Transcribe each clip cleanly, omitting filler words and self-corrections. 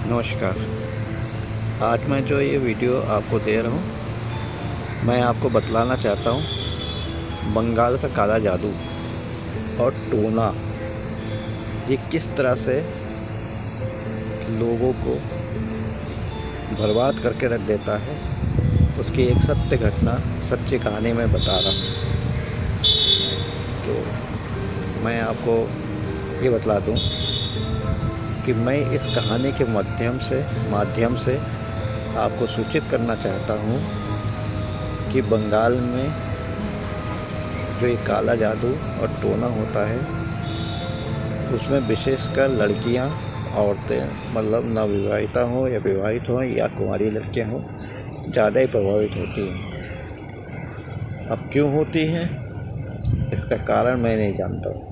नमस्कार। आज मैं जो ये वीडियो आपको दे रहा हूँ, मैं आपको बतलाना चाहता हूँ बंगाल का काला जादू और टोना ये किस तरह से लोगों को बर्बाद करके रख देता है। उसकी एक सत्य घटना, सच्ची कहानी मैं बता रहा हूँ। तो मैं आपको ये बतला दूँ कि मैं इस कहानी के माध्यम से आपको सूचित करना चाहता हूँ कि बंगाल में जो ये काला जादू और टोना होता है, उसमें विशेषकर लड़कियाँ, औरतें, मतलब नवविवाहिता हों या विवाहित हों या कुंवारी लड़कियाँ हों, ज़्यादा ही प्रभावित होती हैं। अब क्यों होती हैं, इसका कारण मैं नहीं जानता हूँ,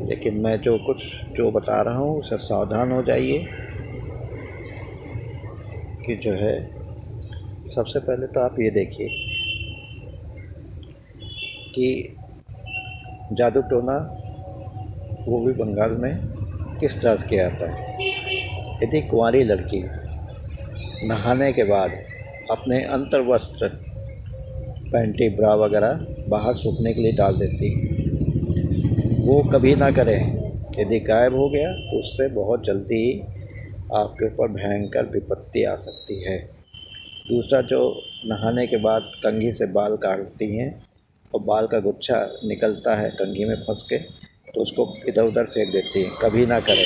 लेकिन मैं जो बता रहा हूँ उससे सावधान हो जाइए कि जो है, सबसे पहले तो आप ये देखिए कि जादू टोना वो भी बंगाल में किस तरह से किया जाता है। यदि कुंवारी लड़की नहाने के बाद अपने अंतर्वस्त्र, पैंटी, ब्रा वगैरह बाहर सूखने के लिए डाल देती, वो कभी ना करें। यदि गायब हो गया तो उससे बहुत जल्दी ही आपके ऊपर भयंकर विपत्ति आ सकती है। दूसरा, जो नहाने के बाद कंघी से बाल काटती हैं और बाल का गुच्छा निकलता है कंघी में फंस के, तो उसको इधर उधर फेंक देती हैं, कभी ना करें,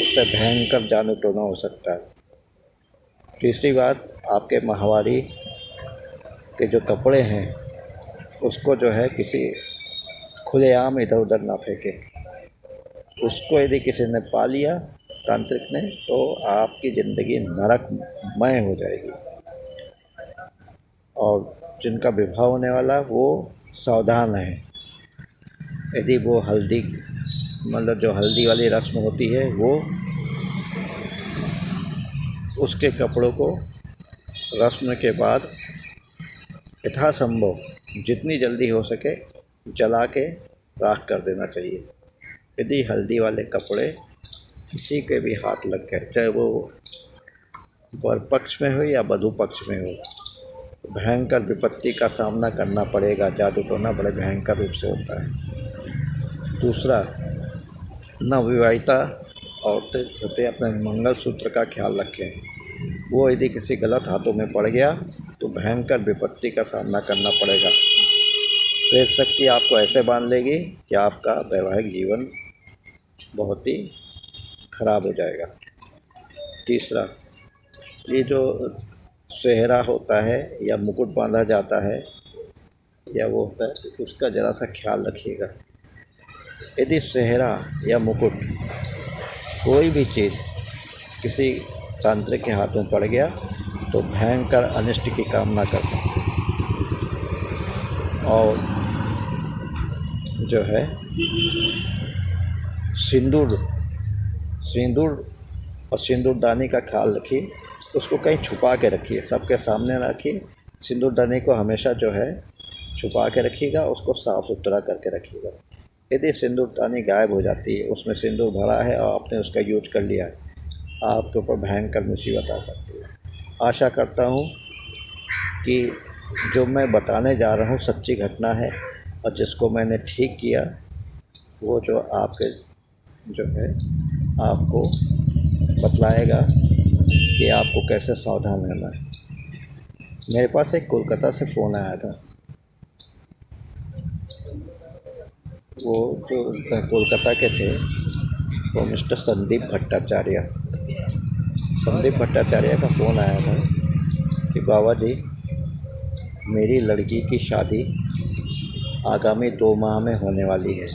उससे भयंकर जादू टोना हो सकता है। तीसरी बात, आपके माहवारी के जो कपड़े हैं उसको जो है किसी खुलेआम इधर उधर ना फेंके। उसको यदि किसी ने पा लिया, तांत्रिक ने, तो आपकी ज़िंदगी नरकमय हो जाएगी। और जिनका विवाह होने वाला वो सावधान है। यदि वो हल्दी, मतलब जो हल्दी वाली रस्म होती है, वो उसके कपड़ों को रस्म के बाद यथासंभव जितनी जल्दी हो सके जला के राख कर देना चाहिए। यदि हल्दी वाले कपड़े किसी के भी हाथ लग गए, चाहे वो वर पक्ष में हो या वधू पक्ष में हो, भयंकर विपत्ति का सामना करना पड़ेगा। जादू टोना बड़े भयंकर रूप से होता है। दूसरा, नवविवाहिता औरतें होते अपने मंगलसूत्र का ख्याल रखें। वो यदि किसी गलत हाथों में पड़ गया तो भयंकर विपत्ति का सामना करना पड़ेगा। प्रेत शक्ति आपको ऐसे बांध लेगी कि आपका वैवाहिक जीवन बहुत ही खराब हो जाएगा। तीसरा, ये जो सेहरा होता है या मुकुट बांधा जाता है या वो होता है, उसका ज़रा सा ख्याल रखिएगा। यदि सेहरा या मुकुट, कोई भी चीज़ किसी तांत्रिक के हाथ में पड़ गया तो भयंकर अनिष्ट की कामना करता है। और जो है सिंदूर और सिंदूरदानी का ख्याल रखिए। उसको कहीं छुपा के रखिए, सबके सामने ना रखिए। सिंदूरदानी को हमेशा जो है छुपा के रखिएगा, उसको साफ़ सुथरा करके रखिएगा। यदि सिंदूरदानी गायब हो जाती है, उसमें सिंदूर भरा है और आपने उसका यूज कर लिया है, आपके ऊपर भयंकर मुसीबत आ सकती है। आशा करता हूँ कि जो मैं बताने जा रहा हूँ सच्ची घटना है, और जिसको मैंने ठीक किया वो जो आपके जो है आपको बतलाएगा कि आपको कैसे सावधान रहना है। मेरे पास एक कोलकाता से फ़ोन आया था। वो जो कोलकाता के थे वो मिस्टर संदीप भट्टाचार्य का फ़ोन आया था कि बाबा जी, मेरी लड़की की शादी आगामी 2 माह में होने वाली है,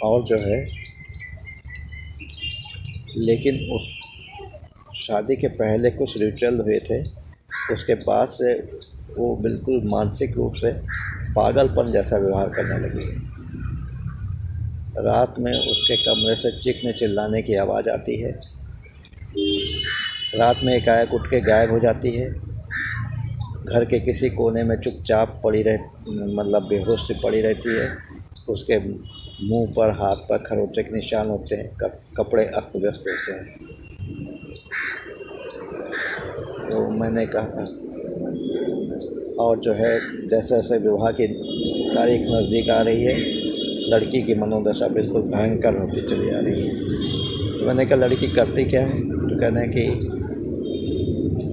और जो है लेकिन उस शादी के पहले कुछ रिचुअल हुए थे, उसके बाद से वो बिल्कुल मानसिक रूप से पागलपन जैसा व्यवहार करने लगी। रात में उसके कमरे से चीखने चिल्लाने की आवाज़ आती है। रात में एकाएक उठ के गायब हो जाती है। घर के किसी कोने में चुपचाप पड़ी मतलब बेहोश सी पड़ी रहती है। उसके मुंह पर हाथ पर खरोंचे के निशान होते हैं, कपड़े अस्त व्यस्त होते हैं। तो मैंने कहा, और जो है जैसे जैसे विवाह की तारीख नज़दीक आ रही है, लड़की की मनोदशा बिल्कुल भयंकर होती चली आ रही है। तो मैंने कहा लड़की करती क्या है? तो कहते हैं कि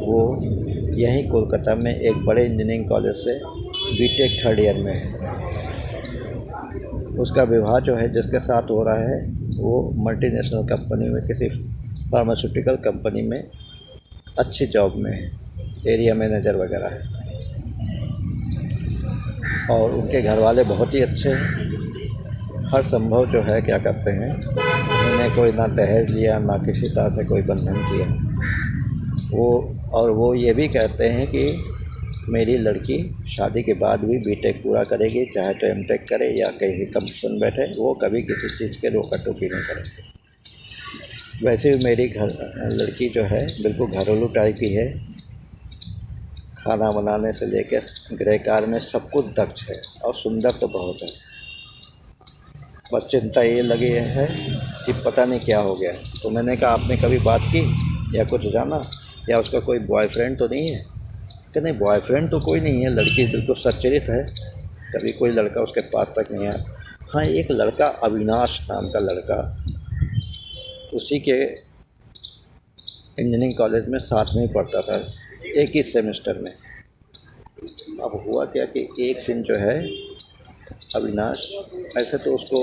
वो यहीं कोलकाता में एक बड़े इंजीनियरिंग कॉलेज से बीटेक 3rd ईयर में है। उसका विवाह जो है जिसके साथ हो रहा है वो मल्टीनेशनल कंपनी में, किसी फार्मास्यूटिकल कंपनी में अच्छी जॉब में है, एरिया मैनेजर वगैरह है। और उनके घर वाले बहुत ही अच्छे हैं, हर संभव जो है क्या करते हैं, उन्होंने कोई ना दहेज लिया ना किसी तरह से कोई बंधन किया। वो ये भी कहते हैं कि मेरी लड़की शादी के बाद भी बीटेक पूरा करेगी, चाहे तो एमटेक करे या कहीं कंपनी बैठे, वो कभी किसी चीज़ के रोका टोकी नहीं करेगी। वैसे भी मेरी लड़की जो है बिल्कुल घरेलू टाइप की है, खाना बनाने से लेकर गृह कार्य में सब कुछ दक्ष है और सुंदर तो बहुत है। बस चिंता ये लगी है कि पता नहीं क्या हो गया। तो मैंने कहा आपने कभी बात की या कुछ जाना, या उसका कोई बॉयफ्रेंड तो नहीं है? कि नहीं, बॉयफ्रेंड तो कोई नहीं है, लड़की बिल्कुल सच्चरित है, कभी कोई लड़का उसके पास तक नहीं आया। हाँ, एक लड़का अविनाश नाम का लड़का उसी के इंजीनियरिंग कॉलेज में साथ में ही पढ़ता था, एक ही सेमेस्टर में। अब हुआ क्या कि एक दिन जो है अविनाश, ऐसे तो उसको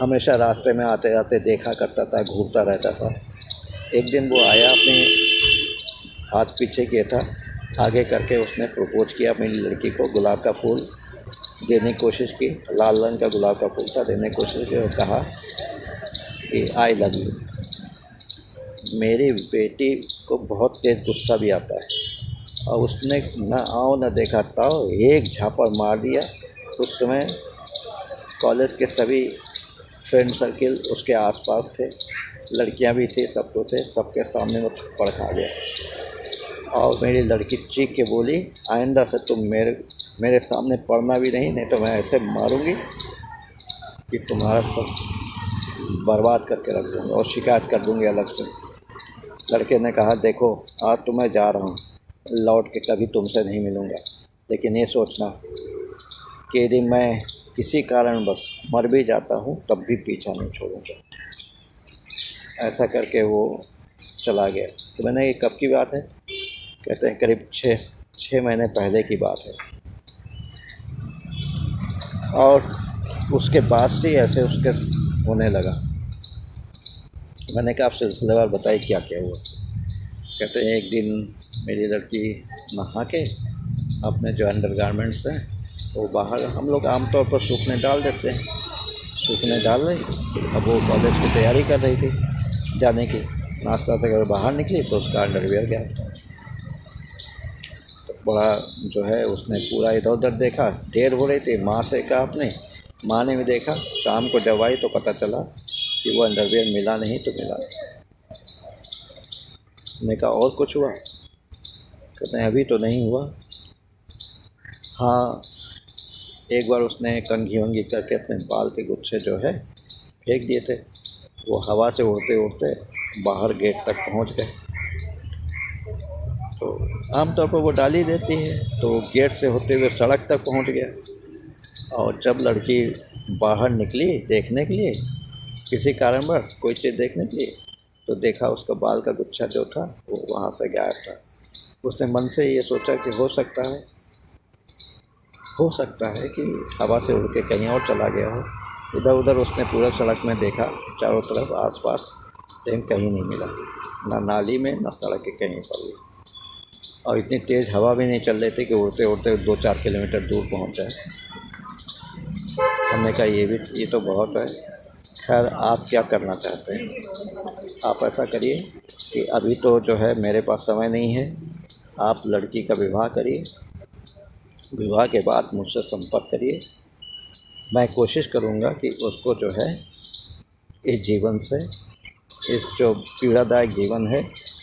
हमेशा रास्ते में आते जाते देखा करता था, घूरता रहता था। एक दिन वो आया, अपने हाथ पीछे किया था, आगे करके उसने प्रपोज किया मेरी लड़की को। गुलाब का फूल देने की कोशिश की, लाल रंग का गुलाब का फूल था, देने की कोशिश की और कहा कि आई लव यू। मेरी बेटी को बहुत तेज़ गुस्सा भी आता है और उसने ना आओ ना देखा ताओ एक झापड़ मार दिया। उस समय कॉलेज के सभी फ्रेंड सर्किल उसके आसपास थे, लड़कियां भी थी, सब तो थे, सबके सामने वो थप्पड़ खा गया। और मेरी लड़की चीख के बोली, आइंदा से तुम मेरे सामने पढ़ना भी नहीं तो मैं ऐसे मारूंगी कि तुम्हारा सब बर्बाद करके रख दूँगा और शिकायत कर दूँगी अलग से। लड़के ने कहा, देखो आज तो मैं जा रहा हूँ, लौट के कभी तुमसे नहीं मिलूँगा, लेकिन ये सोचना कि यदि मैं किसी कारणवश मर भी जाता हूँ तब भी पीछा नहीं छोड़ूंगा। ऐसा करके वो चला गया। तो मैंने, ये कब की बात है? कहते हैं करीब 6 महीने पहले की बात है। और उसके बाद से ऐसे उसके होने लगा। मैंने कहा आप सिलसिलेवार बताइए क्या क्या हुआ। कहते हैं एक दिन मेरी लड़की नहा के अपने जो अंडरगारमेंट्स हैं वो बाहर, हम लोग आमतौर पर सूखने डाल देते हैं, सूखने डाल रही। अब वो कॉलेज की तैयारी कर रही थी जाने की, नाश्ता तक अगर बाहर निकली तो उसका अंडरवियर गया। तो बड़ा जो है उसने पूरा इधर उधर देखा, देर हो रही थी, माँ से कहा अपने, माँ ने भी देखा। शाम को जब आई तो पता चला कि वो अंडरवियर मिला नहीं तो मिला। मैंने कहा और कुछ हुआ? कहते हैं अभी तो नहीं हुआ। हाँ, एक बार उसने कंघी वंघी करके अपने बाल के गुच्छे जो है फेंक दिए थे, वो हवा से उड़ते उड़ते बाहर गेट तक पहुंच गए। तो आमतौर पर वो डाल ही देती है, तो गेट से होते हुए सड़क तक पहुंच गया। और जब लड़की बाहर निकली देखने के लिए, किसी कारणवश कोई चीज़ देखने के लिए, तो देखा उसका बाल का गुच्छा जो था वो वहाँ से गायब था। उसने मन से ये सोचा कि हो सकता है कि हवा से उड़ के कहीं और चला गया हो। इधर उधर उसने पूरा सड़क में देखा, चारों तरफ आसपास, लेकिन कहीं नहीं मिला, ना नाली में ना सड़क के कहीं पर भी। और इतनी तेज़ हवा भी नहीं चल रही थी कि उड़ते उड़ते 2-4 किलोमीटर दूर पहुंच जाए। हमने कहा ये तो बहुत है। खैर, आप क्या करना चाहते हैं? आप ऐसा करिए कि अभी तो जो है मेरे पास समय नहीं है, आप लड़की का विवाह करिए, विवाह के बाद मुझसे संपर्क करिए। मैं कोशिश करूँगा कि उसको जो है इस जीवन से, इस जो पीड़ादायक जीवन है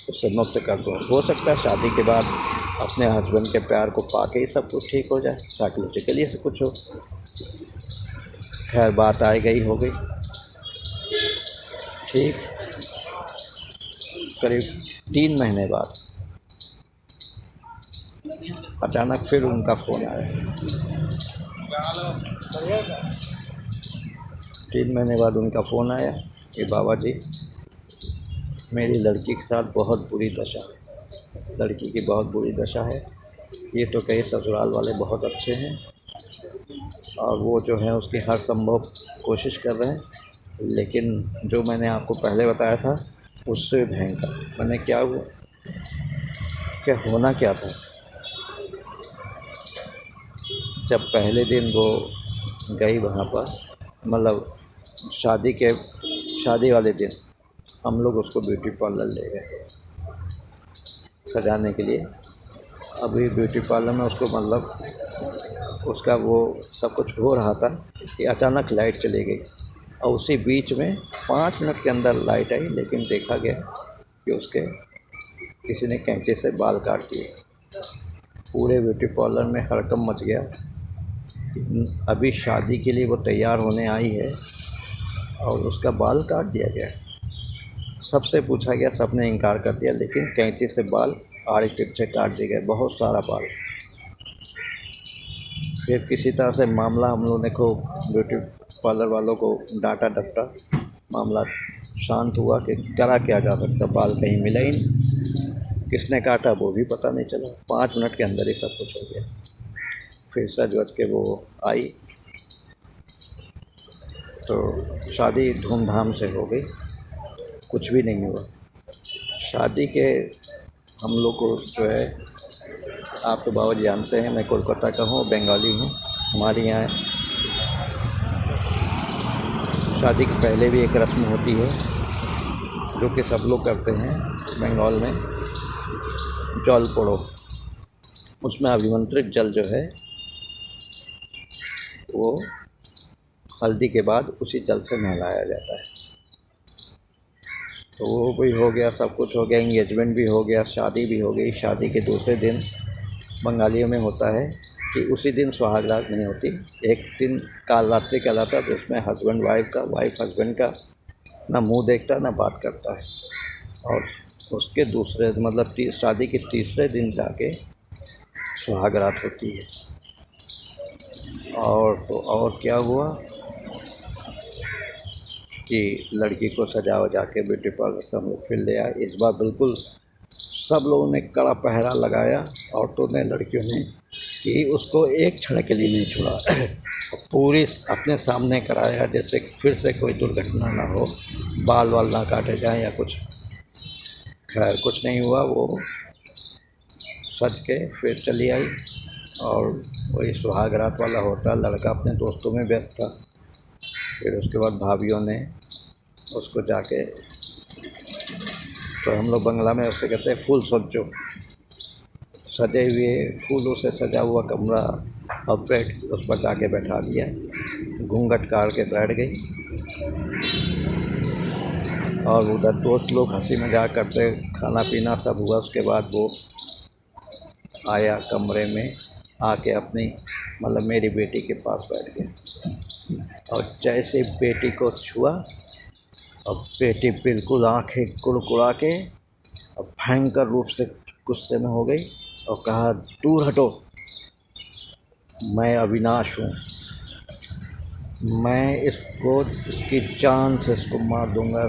उससे मुक्त कर दूँ। हो सकता है शादी के बाद अपने हस्बैंड के प्यार को पाके ही सब कुछ ठीक हो जाए, साइकोलॉजिकली से कुछ हो। खैर बात आ गई हो गई। ठीक करीब 3 महीने बाद अचानक फिर उनका फ़ोन आया। 3 महीने बाद उनका फ़ोन आया कि बाबा जी, मेरी लड़की के साथ बहुत बुरी दशा है, लड़की की बहुत बुरी दशा है। ये तो कहे ससुराल वाले बहुत अच्छे हैं और वो जो है उसकी हर संभव कोशिश कर रहे हैं, लेकिन जो मैंने आपको पहले बताया था उससे भयंकर। मैंने क्या हुआ, क्या होना क्या था। जब पहले दिन वो गई वहाँ पर, मतलब शादी वाले दिन हम लोग उसको ब्यूटी पार्लर ले गए सजाने के लिए। अभी ब्यूटी पार्लर में उसको मतलब उसका वो सब कुछ हो रहा था कि अचानक लाइट चली गई और उसी बीच में 5 मिनट के अंदर लाइट आई, लेकिन देखा गया कि उसके किसी ने कैंची से बाल काट दिए। पूरे ब्यूटी पार्लर में हड़कंप मच गया। अभी शादी के लिए वो तैयार होने आई है और उसका बाल काट दिया गया। सबसे पूछा गया, सबने इनकार कर दिया, लेकिन कैंची से बाल आड़े तिरछे काट दिए गए, बहुत सारा बाल। फिर किसी तरह से मामला हम लोगों ने को ब्यूटी पार्लर वालों को डांटा डपटा, मामला शांत हुआ कि करा क्या जा सकता, बाल कहीं मिला ही नहीं, किसने काटा वो भी पता नहीं चला। 5 मिनट के अंदर ही सब कुछ हो गया। फिर सज वज के वो आई तो शादी धूमधाम से हो गई, कुछ भी नहीं हुआ। शादी के हम लोग को जो है, आप तो बाबा जानते हैं मैं कोलकाता का हूँ, बंगाली हूँ। हमारे यहाँ शादी के पहले भी एक रस्म होती है जो कि सब लोग करते हैं बंगाल में, जल पोड़ो। उसमें अभिमंत्रित जल जो है वो हल्दी के बाद उसी जल से नहलाया जाता है। तो वो भी हो गया, सब कुछ हो गया, इंगेजमेंट भी हो गया, शादी भी हो गई। शादी के दूसरे दिन बंगालियों में होता है कि उसी दिन सुहाग रात नहीं होती, एक दिन काल रात्रि कहलाता है, तो उसमें हस्बैंड वाइफ का, वाइफ हस्बैंड का ना मुंह देखता ना बात करता है। और उसके दूसरे मतलब शादी के तीसरे दिन जाके सुहाग रात होती है। और तो और क्या हुआ कि लड़की को सजा वजा के ब्यूटी पार्लर से हम लोग फिर ले आए। इस बार बिल्कुल सब लोगों ने कड़ा पहरा लगाया, औरतों ने, लड़कियों ने, कि उसको एक क्षण के लिए नहीं छोड़ा। पूरी अपने सामने कराया जैसे फिर से कोई दुर्घटना ना हो, बाल वाल ना काटे जाएं या कुछ। खैर कुछ नहीं हुआ, वो सज के फिर चली आई और वही सुहाग रात वाला होता। लड़का अपने दोस्तों में व्यस्त था। फिर उसके बाद भाभीयों ने उसको जाके, तो हम लोग बंगला में उससे कहते हैं फूल सज्जो, सजे हुए फूलों से सजा हुआ कमरा और बेड, उस पर जाके बैठा दिया। घूंघट काट के बैठ गई और उधर दोस्त लोग हंसी मजाक करते, खाना पीना सब हुआ। उसके बाद वो आया कमरे में, आके अपनी मतलब मेरी बेटी के पास बैठ गया और जैसे बेटी को छुआ और बेटी बिल्कुल आंखें कुड़कुड़ा के और भयंकर रूप से गुस्से में हो गई और कहा, दूर हटो, मैं अविनाश हूँ, मैं इसको इसकी जान से इसको मार दूँगा,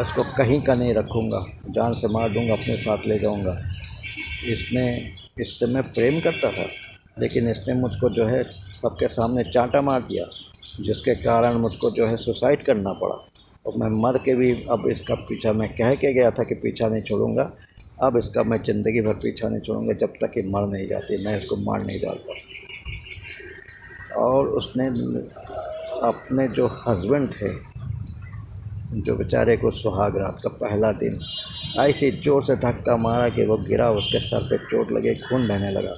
इसको कहीं का नहीं रखूँगा, जान से मार दूँगा, अपने साथ ले जाऊँगा। इससे मैं प्रेम करता था, लेकिन इसने मुझको जो है सबके सामने चांटा मार दिया, जिसके कारण मुझको जो है सुसाइड करना पड़ा। और मैं मर के भी अब इसका पीछा, मैं कह के गया था कि पीछा नहीं छोड़ूंगा, अब इसका मैं ज़िंदगी भर पीछा नहीं छोड़ूंगा जब तक कि मर नहीं जाती, मैं इसको मार नहीं डालता। और उसने अपने जो हस्बैंड थे, जो बेचारे को सुहाग रात का पहला दिन, ऐसी जोर से धक्का मारा कि वो गिरा, उसके सर पे चोट लगे, खून बहने लगा।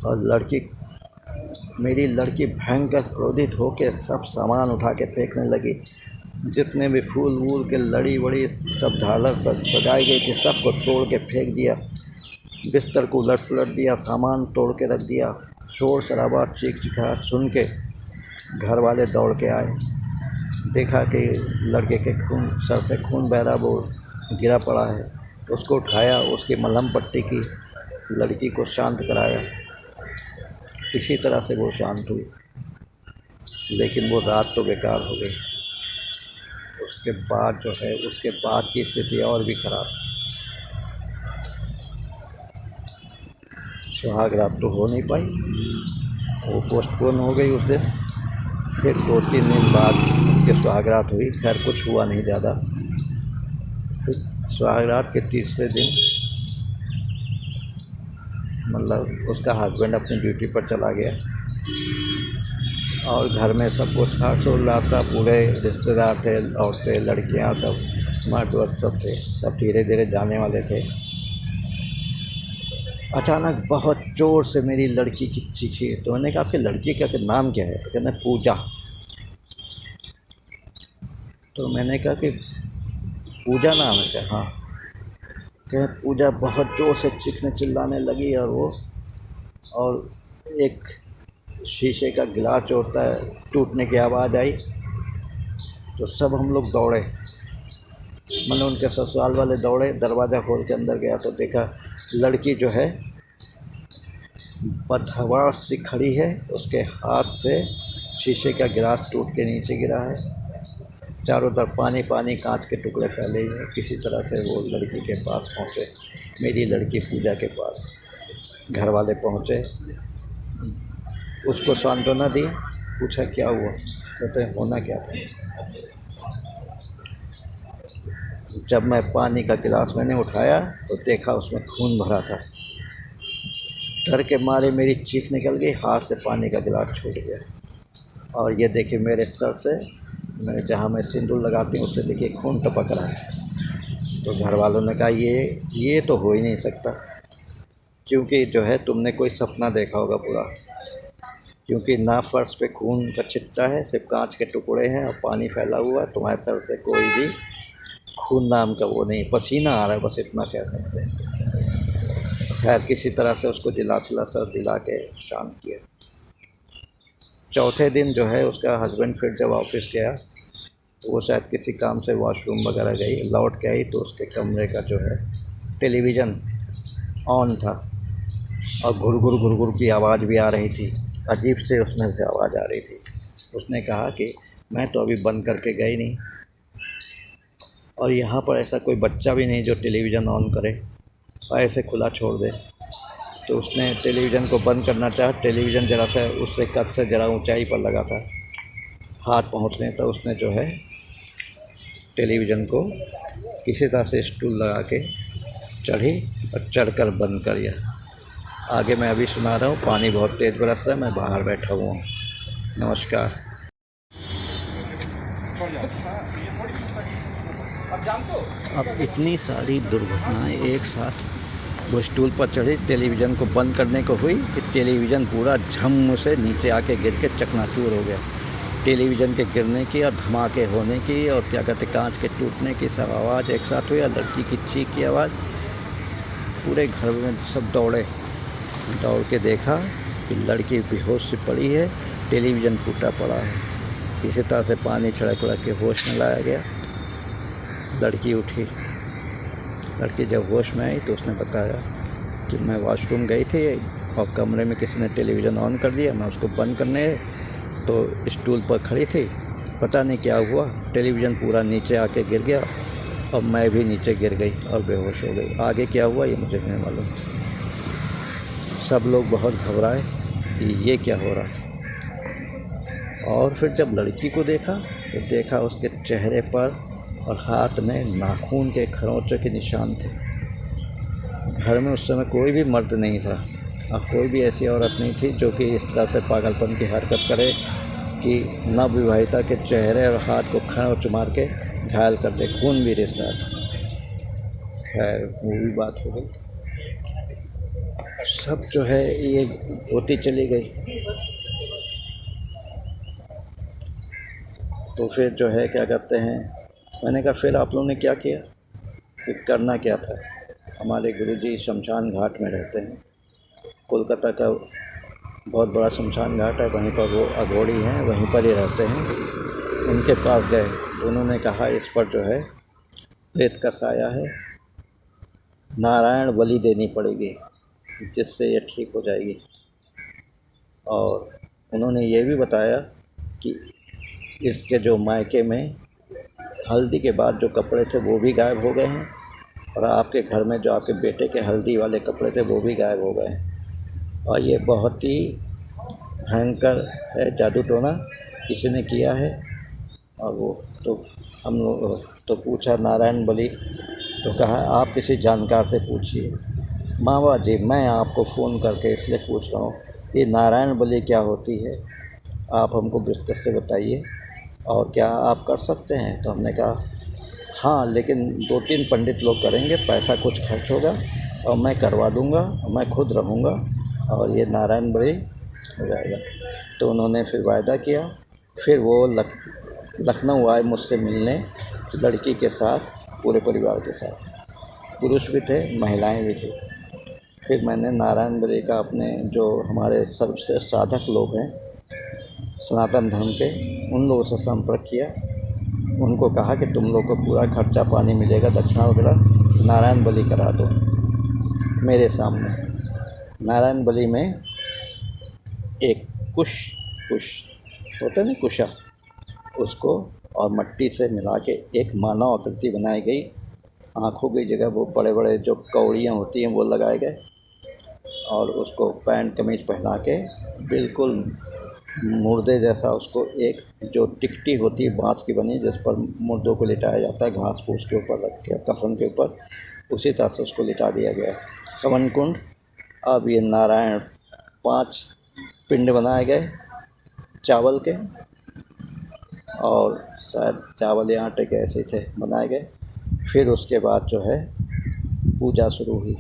और मेरी लड़की भयंकर क्रोधित होकर सब सामान उठा के फेंकने लगी। जितने भी फूल वूल के लड़ी वड़ी सब झालर सब सजाई गई थी, सबको तोड़ के फेंक दिया, बिस्तर को उलट पुलट दिया, सामान तोड़ के रख दिया। शोर शराबा चीख चिल्लाहट सुन के घर वाले दौड़ के आए, देखा कि लड़के के सर से खून बह रहा, वो गिरा पड़ा है। उसको उठाया, उसकी मलहम पट्टी की, लड़की को शांत कराया। किसी तरह से वो शांत हुई, लेकिन वो रात तो बेकार हो गई। उसके बाद जो है, उसके बाद की स्थिति और भी ख़राब। सुहाग रात तो हो नहीं पाई, वो पोस्टपोन हो गई उस दिन। फिर 2-3 दिन बाद उसके सुहाग रात हुई। खैर कुछ हुआ नहीं ज़्यादा। फिर सुहाग रात के तीसरे दिन मतलब उसका हस्बैंड अपनी ड्यूटी पर चला गया और घर में सब कुछ हर्षोल्लास था। पूरे रिश्तेदार थे, औरतें, लड़कियां, सब मर्द वर्द सब थे। सब धीरे धीरे जाने वाले थे। अचानक बहुत ज़ोर से मेरी लड़की की चीखी। तो मैंने कहा आपकी लड़की का नाम क्या है? तो कहना पूजा। तो मैंने कहा कि पूजा नाम है क्या? हाँ। कहे पूजा बहुत ज़ोर से चीखने चिल्लाने लगी और एक शीशे का गिलास जो होता है टूटने की आवाज़ आई। तो सब हम लोग दौड़े, मतलब उनके ससुराल वाले दौड़े। दरवाज़ा खोल के अंदर गया तो देखा लड़की जो है बदहवास सी खड़ी है, उसके हाथ से शीशे का गिलास टूट के नीचे गिरा है। चारों तरफ पानी पानी, कांच के टुकड़े फैले हुए हैं। किसी तरह से वो लड़की के पास पहुँचे, मेरी लड़की पूजा के पास। घर वाले पहुँचे, उसको सांत्वना दी, पूछा क्या हुआ? कहते हैं होना क्या था? जब मैं पानी का गिलास मैंने उठाया तो देखा उसमें खून भरा था। डर के मारे मेरी चीख निकल गई, हाथ से पानी का गिलास छूट गया। और ये देखिए मेरे सर से, मैं जहाँ मैं सिंदूर लगाती हूँ उससे देखिए खून टपक रहा है। तो घर वालों ने कहा ये तो हो ही नहीं सकता, क्योंकि जो है तुमने कोई सपना देखा होगा पूरा। क्योंकि ना फर्श पे खून का छिट्टा है, सिर्फ कांच के टुकड़े हैं और पानी फैला हुआ है। तुम्हारे सर से कोई भी खून नाम का वो नहीं, पसीना आ रहा है, बस इतना कह सकते हैं। खैर किसी तरह से उसको दिला के शांत किया। चौथे दिन जो है उसका हस्बैंड फिर जब ऑफिस गया, तो वो शायद किसी काम से वॉशरूम वगैरह गई, लौट के आई तो उसके कमरे का जो है टेलीविज़न ऑन था और घुर घुर की आवाज़ भी आ रही थी। अजीब से उसमें से आवाज़ आ रही थी। उसने कहा कि मैं तो अभी बंद करके गई नहीं, और यहाँ पर ऐसा कोई बच्चा भी नहीं जो टेलीविज़न ऑन करे और ऐसे खुला छोड़ दे। तो उसने टेलीविज़न को बंद करना चाहा। टेलीविज़न ज़रा सा उससे कद से ज़रा ऊंचाई पर लगा था, हाथ पहुँचने, तो उसने जो है टेलीविज़न को किसी तरह से स्टूल लगा के चढ़ी और चढ़कर बंद कर दिया। आगे मैं अभी सुना रहा हूँ। पानी बहुत तेज़ बरस रहा है, मैं बाहर बैठा हुआ हूँ। नमस्कार। अब इतनी सारी दुर्घटनाएं एक साथ वो स्टूल पर चढ़ी, टेलीविज़न को बंद करने को हुई कि टेलीविज़न पूरा झम से नीचे आके गिर के चकनाचूर हो गया। टेलीविज़न के गिरने की और धमाके होने की और क्या कहते कांच के टूटने की सब आवाज़ एक साथ हुई, और लड़की की चीख की आवाज़। पूरे घर में सब दौड़ के देखा कि लड़की बेहोश से पड़ी है, टेलीविज़न टूटा पड़ा है। किसी तरह से पानी छिड़क के होश में लाया गया। लड़की उठी। लड़की जब होश में आई तो उसने बताया कि मैं वॉशरूम गई थी और कमरे में किसी ने टेलीविज़न ऑन कर दिया। मैं उसको बंद करने तो स्टूल पर खड़ी थी, पता नहीं क्या हुआ, टेलीविज़न पूरा नीचे आके गिर गया और मैं भी नीचे गिर गई और बेहोश हो गई। आगे क्या हुआ ये मुझे नहीं मालूम। सब लोग बहुत घबराए कि ये क्या हो रहा है। और फिर जब लड़की को देखा तो देखा उसके चेहरे पर और हाथ में नाखून के खरोंचों के निशान थे। घर में उस समय कोई भी मर्द नहीं था और कोई भी ऐसी औरत नहीं थी जो कि इस तरह से पागलपन की हरकत करे कि नवविवाहिता के चेहरे और हाथ को खरोंच मार के घायल कर दे, खून भी रिस रहा था। खैर वो भी बात हो गई। सब जो है ये होती चली गई। तो फिर जो है क्या कहते हैं, मैंने कहा फिर आप लोगों ने क्या किया? फिर करना क्या था? हमारे गुरुजी शमशान घाट में रहते हैं, कोलकाता का बहुत बड़ा शमशान घाट है, वहीं पर वो अघोरी हैं, वहीं पर ही रहते हैं। उनके पास गए तो उन्होंने कहा इस पर जो है प्रेत का साया है, नारायण बलि देनी पड़ेगी जिससे ये ठीक हो जाएगी। और उन्होंने ये भी बताया कि इसके जो मायके में हल्दी के बाद जो कपड़े थे वो भी गायब हो गए हैं, और आपके घर में जो आपके बेटे के हल्दी वाले कपड़े थे वो भी गायब हो गए हैं। और ये बहुत ही भयंकर है जादू टोना, किसी ने किया है। और वो तो हम लोग तो पूछा नारायण बलि, तो कहा आप किसी जानकार से पूछिए। मावा जी मैं आपको फ़ोन करके इसलिए पूछ रहा हूँ ये नारायण बलि क्या होती है, आप हमको विस्तार से बताइए और क्या आप कर सकते हैं। तो हमने कहा हाँ, लेकिन 2-3 पंडित लोग करेंगे, पैसा कुछ खर्च होगा और मैं करवा दूँगा, मैं खुद रहूँगा और ये नारायण बलि हो जाएगा। तो उन्होंने फिर वायदा किया। फिर वो लखनऊ आए मुझसे मिलने, लड़की के साथ, पूरे परिवार के साथ, पुरुष भी थे महिलाएं भी थी। फिर मैंने नारायण बलि का अपने जो हमारे सबसे साधक लोग हैं सनातन धर्म के, उन लोगों से संपर्क किया। उनको कहा कि तुम लोग को पूरा खर्चा पानी मिलेगा, दक्षिणा वगैरह, नारायण बलि करा दो मेरे सामने। नारायण बलि में एक कुश होता है ना, कुशा, उसको और मट्टी से मिला के एक मानव आकृति बनाई गई। आँखों की जगह वो बड़े बड़े जो कौड़ियाँ होती हैं वो लगाए गए, और उसको पैंट कमीज पहना के बिल्कुल मुर्दे जैसा उसको एक जो टिकटी होती है बांस की बनी जिस पर मुर्दों को लिटाया जाता है, घास फूस के ऊपर रख के कफन के ऊपर, उसी तरह से उसको लिटा दिया गया। हवन कुंड, अब ये नारायण 5 पिंड बनाए गए चावल के, और शायद चावल या आटे के ऐसे थे बनाए गए। फिर उसके बाद जो है पूजा शुरू हुई।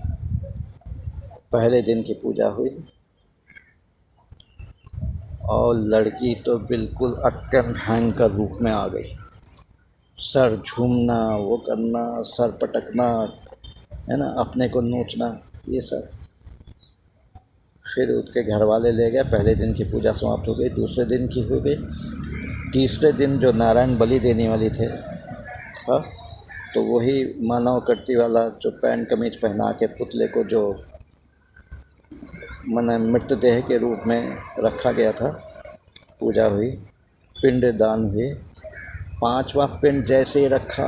पहले दिन की पूजा हुई और लड़की तो बिल्कुल अत्यंत भयंकर रूप में आ गई। सर झूमना, वो करना, सर पटकना, है ना, अपने को नोचना, ये सब। फिर उसके घर वाले ले गए। पहले दिन की पूजा समाप्त हो गई, दूसरे दिन की हो गई। तीसरे दिन जो नारायण बलि देने वाली थे तो वही मानव आकृति वाला जो पैंट कमीज पहना के पुतले को जो माने मृतदेह के रूप में रखा गया था, पूजा हुई, पिंड दान हुए। 5वां पिंड जैसे ही रखा,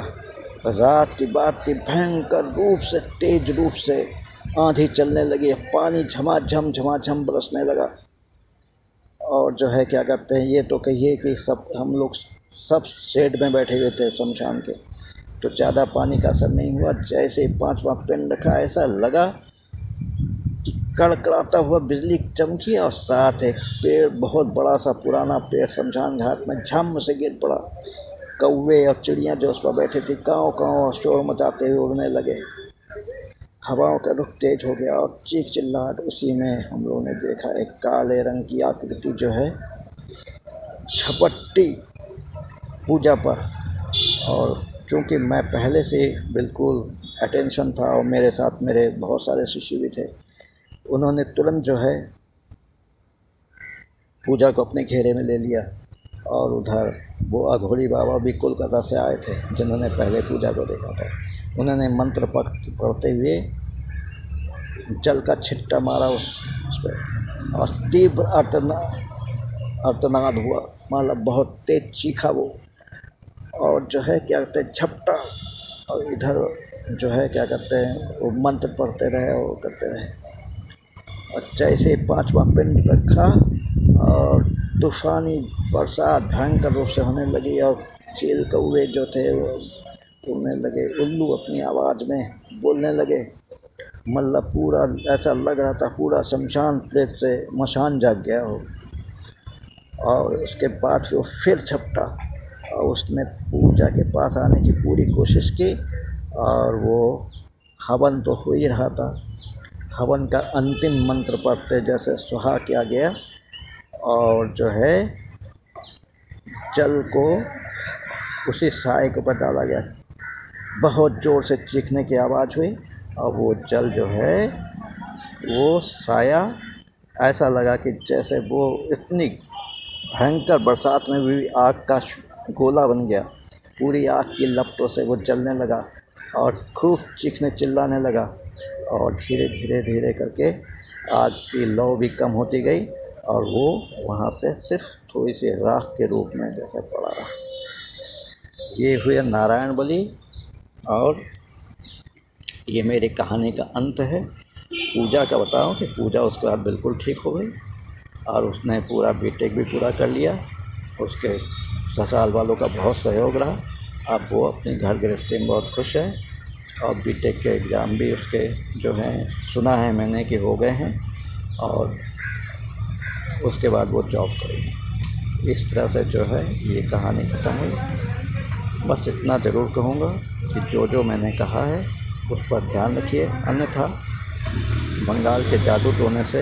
रात की बात थी, भयंकर रूप से, तेज रूप से आंधी चलने लगी, पानी झमाझम बरसने लगा। और जो है क्या कहते हैं, ये तो कहिए कि सब हम लोग सब शेड में बैठे हुए थे शमशान के, तो ज़्यादा पानी का असर नहीं हुआ। जैसे ही 5वां पिंड रखा, ऐसा लगा कि कड़कड़ाता हुआ बिजली चमकी, और साथ एक पेड़, बहुत बड़ा सा पुराना पेड़ शमशान घाट में झम से गिर पड़ा। कौवे और चिड़ियाँ जो उस पर बैठे थी काँव काँव शोर मचाते हुए उड़ने लगे। हवाओं का रुख तेज हो गया और चीख चिल्लाहट। उसी में हम लोगों ने देखा एक काले रंग की आकृति जो है झपट्टी पूजा पर। और क्योंकि मैं पहले से बिल्कुल अटेंशन था और मेरे साथ मेरे बहुत सारे शिष्य भी थे, उन्होंने तुरंत जो है पूजा को अपने घेरे में ले लिया। और उधर वो अघोरी बाबा भी कोलकाता से आए थे जिन्होंने पहले पूजा को देखा था। उन्होंने मंत्र पढ़ते हुए जल का छिट्टा मारा उस पर, और तीव्र अर्थनाद हुआ, मतलब बहुत तेज चीखा वो। और जो है क्या कहते हैं झपटा, और इधर जो है क्या कहते हैं वो मंत्र पढ़ते रहे और करते रहे। और जैसे 5वां पिंड रखा और तूफ़ानी बरसात भयंकर रूप से होने लगी, और चील कौवे जो थे वो बोलने लगे, उल्लू अपनी आवाज़ में बोलने लगे। मतलब पूरा ऐसा लग रहा था पूरा शमशान प्रेत से मशान जाग गया हो। और उसके बाद वो फिर झपटा, और उसने पूजा के पास आने की पूरी कोशिश की, और वो हवन तो हो ही रहा था। हवन का अंतिम मंत्र पढ़ते जैसे सुहा किया गया, और जो है जल को उसी साए के ऊपर डाला गया। बहुत ज़ोर से चीखने की आवाज़ हुई, और वो जल जो है वो साया ऐसा लगा कि जैसे वो इतनी भयंकर बरसात में भी आग का गोला बन गया। पूरी आग की लपटों से वो जलने लगा और खूब चीखने चिल्लाने लगा, और धीरे धीरे धीरे करके आग की लौ भी कम होती गई और वो वहाँ से सिर्फ थोड़ी सी राख के रूप में जैसे पड़ा रहा। ये हुए नारायण बलि, और ये मेरी कहानी का अंत है। पूजा का बताऊं कि पूजा उसके बाद बिल्कुल ठीक हो गई और उसने पूरा बीटेक भी पूरा कर लिया। उसके ससुराल वालों का बहुत सहयोग रहा। अब वो अपनी घर गृहस्थी में बहुत खुश है और बीटेक के एग्ज़ाम भी उसके जो हैं सुना है मैंने कि हो गए हैं, और उसके बाद वो जॉब करेगी। इस तरह से जो है ये कहानी ख़त्म हुई। बस इतना ज़रूर कहूँगा कि जो जो मैंने कहा है उस पर ध्यान रखिए, अन्यथा बंगाल के जादू टोने से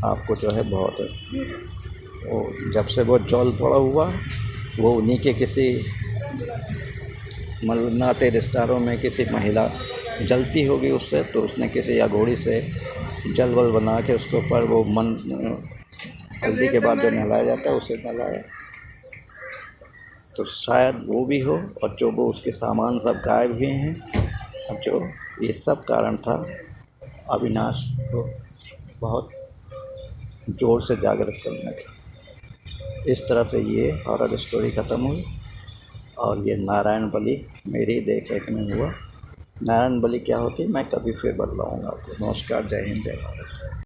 आपको जो है बहुत, वो जब से वो जौल पड़ा हुआ, वो उन्हीं के किसी नाते रिश्तेदारों में किसी महिला जलती होगी उससे, तो उसने किसी अघोड़ी से जल वल बना के उसके ऊपर वो मन हल्दी के बाद जो नहलाया जाता है उसे नहलाया, तो शायद वो भी हो। और जो वो उसके सामान सब गायब हुए हैं, और जो ये सब कारण था अविनाश को बहुत ज़ोर से जागृत करने का। इस तरह से ये हॉरर स्टोरी ख़त्म हुई, और ये नारायण बलि मेरी देख रेख में हुआ। नारायण बलि क्या होती है मैं कभी फिर बतलाऊँगा आपको। नमस्कार, जय हिंद, जय भारत।